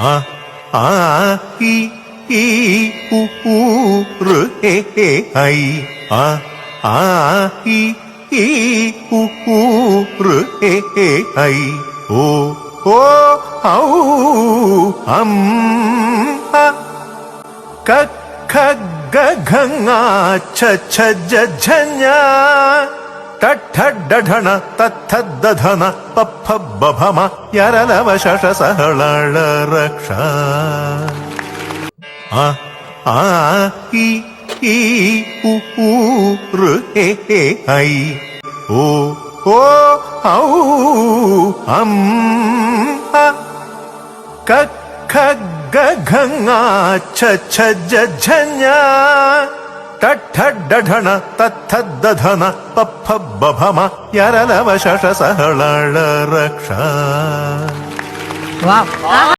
ആ ആ ഇ ഈ ഉ ഊ ഋ എ എ ഐ ആ ആ ഇ ഈ ഉ ഊ ഋ എ എ ഐ ഓ ഓ ഔ അം അ ക ഖ ഗ ഘ ങ ഛ ഛ ജ ഝ ഞ ಟ ಠ ಡ ಢ ಣ ತ ಥ ದ ಧ ನ ಪ ಫ ಬ ಭ ಮ ಯ ರ ಲ ವ ಶ ಷ ಸ ಹ ಳ ಳ ರ ಕ್ಷ ಆ ಆ ಇ ಈ ಉ ಊ ಋ ಎ ಎ ಐ ಓ ಓ ಔ ಅಂ ಅ ಕ ಖ ಗ ಘ ಞ ಛ ಛ ಜ ಝ ಞ ಟ ಠ ಡ ಢ ಣ ತ ಥ ದ ಧ ನ ಪ ಫ ಬ ಭ ಮ ಯ ರ ಲ ವ ಶ ಷ ಸ ಹ ಳ ಳ ರ ಕ್ಷ